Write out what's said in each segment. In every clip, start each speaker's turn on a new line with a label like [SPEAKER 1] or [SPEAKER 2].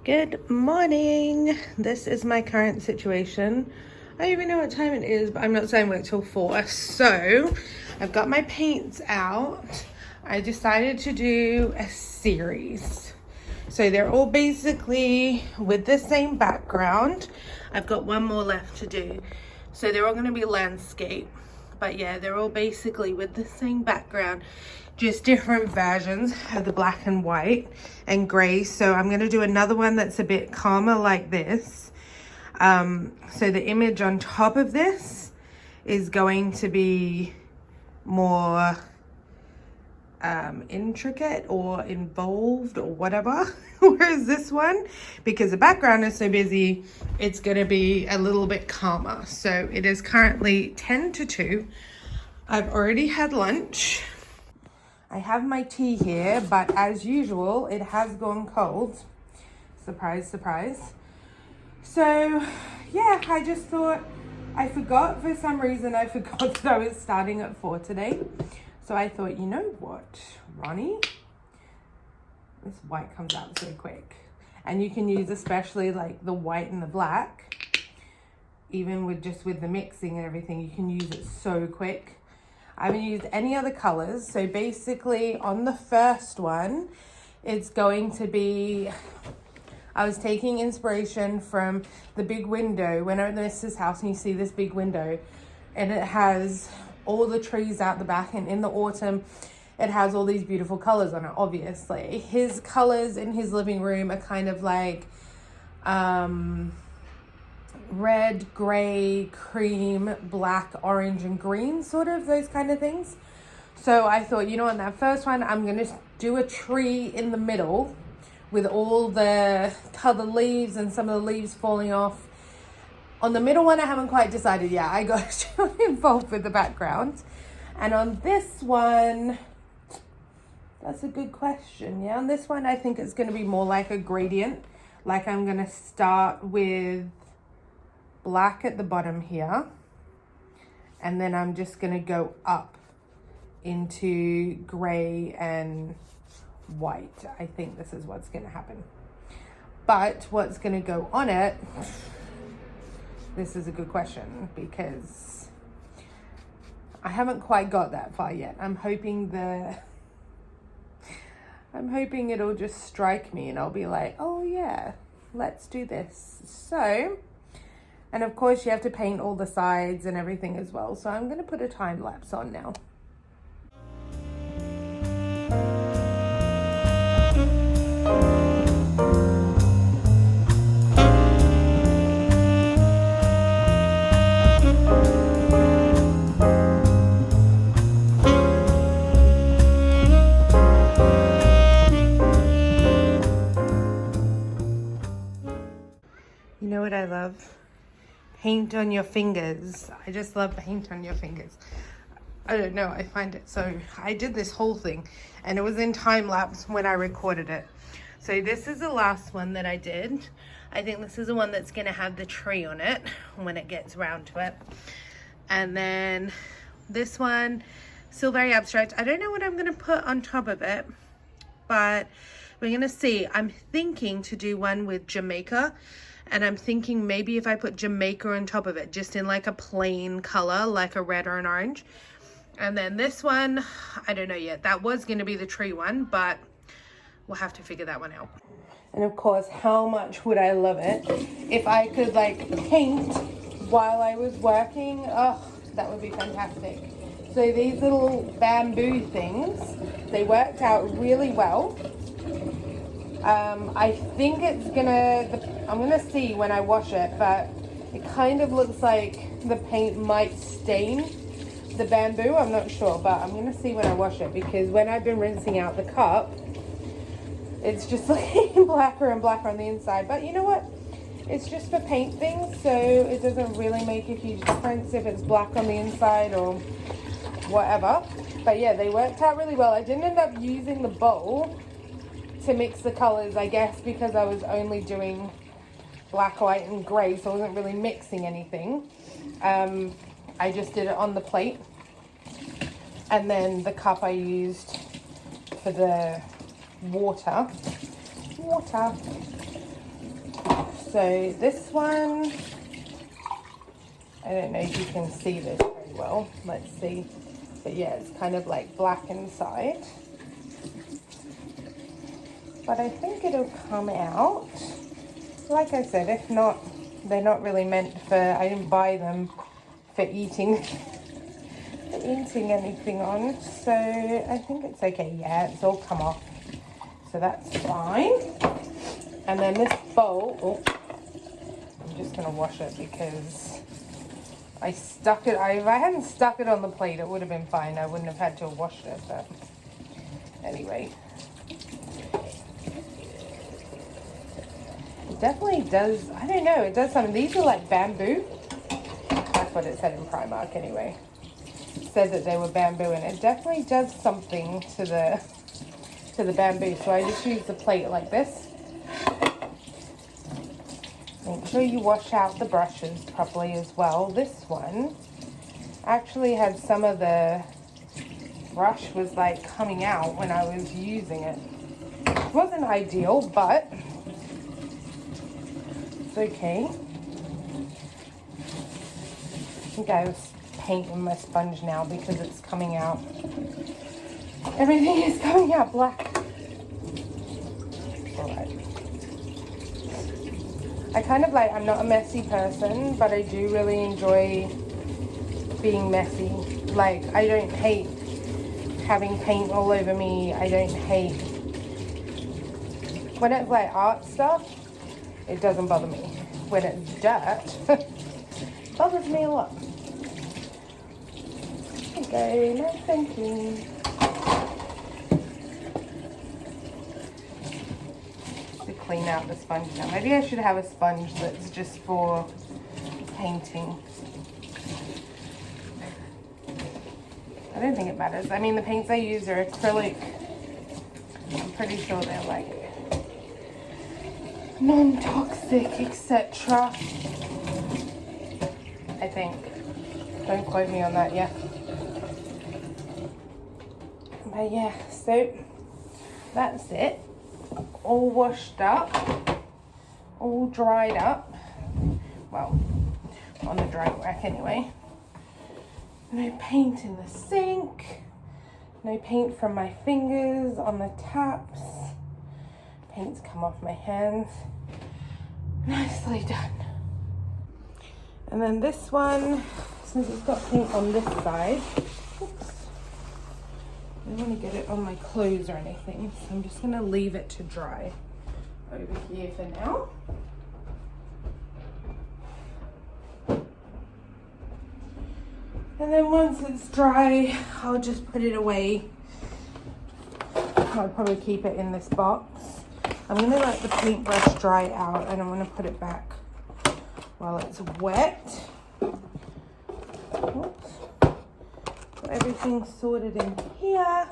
[SPEAKER 1] Good morning. This is my current situation. I don't even know what time it is, but I'm not starting work till 4. So I've got my paints out. I decided to do a series. So they're all basically with the same background. I've got one more left to do. So they're all going to be landscape. But yeah, they're all basically with the same background, just different versions of the black and white and gray. So I'm going to do another one that's a bit calmer like this. So the image on top of this is going to be more intricate or involved or whatever. Whereas this one, because the background is so busy, it's going to be a little bit calmer. So it is currently 10 to 2. I've already had lunch. I have my tea here, but as usual, it has gone cold. Surprise, surprise. So yeah, I just thought, I forgot for some reason, I forgot that I was starting at 4 today. So I thought, you know what, Ronnie? This white comes out so quick. And you can use especially like the white and the black, even with the mixing and everything, you can use it so quick. I haven't used any other colors. So basically on the first one, it's going to be, I was taking inspiration from the big window. When I'm at my sister's house and you see this big window and it has all the trees out the back, and in the autumn it has all these beautiful colors on it. Obviously his colors in his living room are kind of like red, gray, cream, black, orange and green, sort of those kind of things. So I thought, you know, on that first one I'm gonna do a tree in the middle with all the colored leaves and some of the leaves falling off. On the middle one, I haven't quite decided yet. I got too involved with the background. And on this one, that's a good question. Yeah, on this one, I think it's going to be more like a gradient. Like I'm going to start with black at the bottom here. And then I'm just going to go up into gray and white. I think this is what's going to happen. But what's going to go on it, this is a good question because I haven't quite got that far yet. I'm hoping it'll just strike me and I'll be like, oh yeah, let's do this. So, and of course you have to paint all the sides and everything as well. So I'm going to put a time lapse on now. You know what I love? Paint on your fingers. I just love paint on your fingers. I don't know, I find it so... I did this whole thing and it was in time lapse when I recorded it. So this is the last one that I did. I think this is the one that's going to have the tree on it when it gets around to it. And then this one, still very abstract. I don't know what I'm going to put on top of it, but we're going to see. I'm thinking to do one with Jamaica. And I'm thinking maybe if I put Jamaica on top of it, just in like a plain color, like a red or an orange. And then this one, I don't know yet. That was going to be the tree one, but we'll have to figure that one out. And of course, how much would I love it if I could like paint while I was working? Oh, that would be fantastic. So these little bamboo things, they worked out really well. I think it's I'm gonna see when I wash it, but it kind of looks like the paint might stain the bamboo. I'm not sure, but I'm gonna see when I wash it, because when I've been rinsing out the cup, it's just looking blacker and blacker on the inside. But you know what? It's just for paint things, so it doesn't really make a huge difference if it's black on the inside or whatever. But yeah, they worked out really well. I didn't end up using the bowl to mix the colors, I guess, because I was only doing black, white and gray, so I wasn't really mixing anything. I just did it on the plate, and then the cup I used for the water. So this one, I don't know if you can see this very well. Let's see. But yeah, it's kind of like black inside. But I think it'll come out. Like I said, if not, they're not really meant for, I didn't buy them for eating anything on. So I think it's okay. Yeah, it's all come off. So that's fine. And then this bowl, oh, I'm just gonna wash it because I stuck it, if I hadn't stuck it on the plate, it would have been fine. I wouldn't have had to have washed it, but anyway. It definitely does, I don't know, it does something. These are like bamboo. That's what it said in Primark anyway. It said that they were bamboo, and it definitely does something to the bamboo. So I just use the plate like this. Make sure you wash out the brushes properly as well. This one actually had some of the brush was like coming out when I was using it. It wasn't ideal, but it's okay. I think I was painting my sponge now because it's coming out. Everything is coming out black. Alright. I kind of like, I'm not a messy person, but I do really enjoy being messy. Like, I don't hate having paint all over me. I don't hate, when it's like art stuff, it doesn't bother me. When it's dirt, it bothers me a lot. Okay, nice and clean. Clean out the sponge now. Maybe I should have a sponge that's just for painting. I don't think it matters. I mean, the paints I use are acrylic. I'm pretty sure they're like non-toxic, etc. I think. Don't quote me on that yet. But yeah, so that's it. All washed up, all dried up. Well, on the dry rack anyway. No paint in the sink. No paint from my fingers on the taps. Paint's come off my hands. Nicely done. And then this one, since it's got paint on this side, oops. I don't want to get it on my clothes or anything, so I'm just going to leave it to dry over here for now. And then once it's dry, I'll just put it away. I'll probably keep it in this box. I'm going to let the paintbrush dry out, and I'm going to put it back while it's wet. Oops. Everything sorted in here.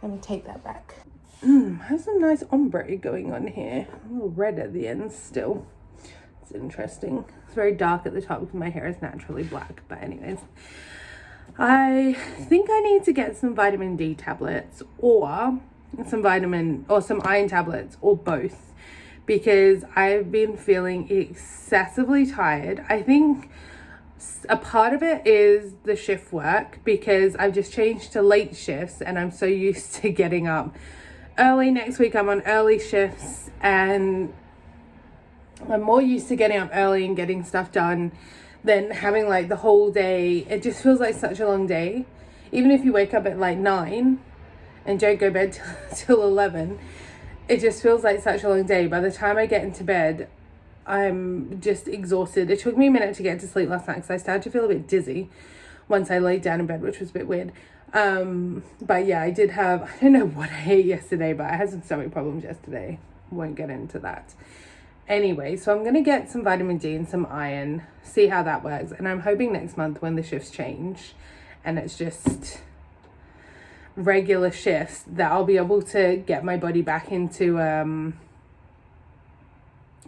[SPEAKER 1] Let me take that back. Has some nice ombre going on here. A little red at the end still. It's interesting. It's very dark at the top because my hair is naturally black. But anyways, I think I need to get some vitamin D tablets or some iron tablets or both, because I've been feeling excessively tired. I think a part of it is the shift work, because I've just changed to late shifts and I'm so used to getting up early. Next week I'm on early shifts and I'm more used to getting up early and getting stuff done than having like the whole day. It just feels like such a long day. Even if you wake up at like 9 and don't go to bed till 11, it just feels like such a long day. By the time I get into bed, I'm just exhausted. It took me a minute to get to sleep last night because I started to feel a bit dizzy once I laid down in bed, which was a bit weird. But yeah, I don't know what I ate yesterday, but I had some stomach problems yesterday. Won't get into that. Anyway, so I'm going to get some vitamin D and some iron, see how that works. And I'm hoping next month when the shifts change and it's just regular shifts, that I'll be able to get my body back into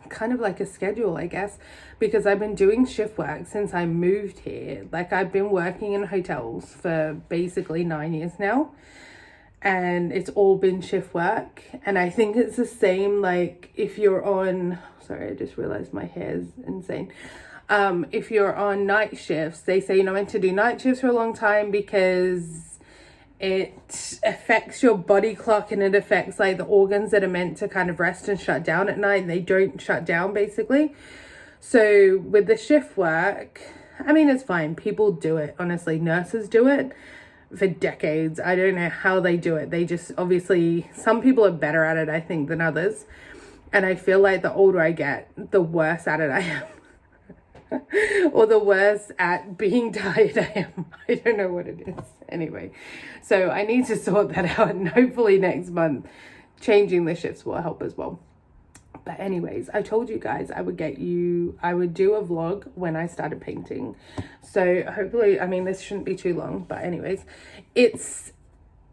[SPEAKER 1] kind of like a schedule, I guess, because I've been doing shift work since I moved here. Like, I've been working in hotels for basically 9 years now, and it's all been shift work. And I think it's the same, like if you're on, sorry, I just realized my hair is insane. If you're on night shifts, they say you're not meant to do night shifts for a long time because it affects your body clock, and it affects like the organs that are meant to kind of rest and shut down at night. They don't shut down basically. So with the shift work, I mean, it's fine. People do it. Honestly, nurses do it for decades. I don't know how they do it. They just, obviously, some people are better at it, I think, than others. And I feel like the older I get, the worse at it I am. Or the worse at being tired I am. I don't know what it is. Anyway, so I need to sort that out, and hopefully next month changing the shifts will help as well. But anyways, I told you guys I would do a vlog when I started painting. So hopefully, I mean, this shouldn't be too long, but anyways, it's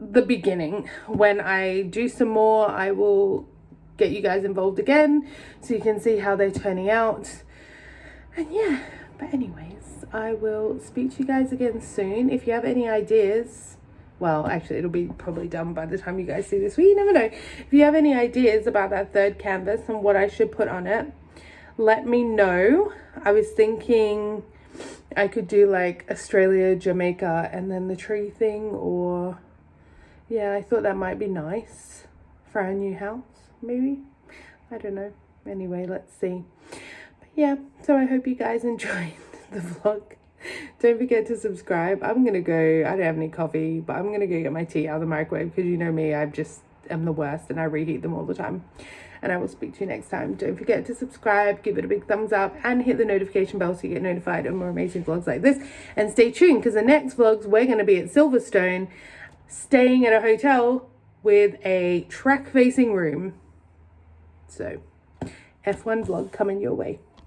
[SPEAKER 1] the beginning. When I do some more, I will get you guys involved again so you can see how they're turning out. And yeah, but anyways, I will speak to you guys again soon. If you have any ideas, well, actually, it'll be probably done by the time you guys see this. You never know. If you have any ideas about that third canvas and what I should put on it, let me know. I was thinking I could do like Australia, Jamaica, and then the tree thing, or yeah, I thought that might be nice for our new house, maybe. I don't know. Anyway, let's see. But yeah, so I hope you guys enjoyed the vlog. Don't forget to subscribe. I'm gonna go, I don't have any coffee, but I'm gonna go get my tea out of the microwave because you know me, I just am the worst and I reheat them all the time. And I will speak to you next time. Don't forget to subscribe, give it a big thumbs up, and hit the notification bell so you get notified of more amazing vlogs like this. And stay tuned, because the next vlogs we're gonna be at Silverstone, staying at a hotel with a track facing room. So F1 vlog coming your way.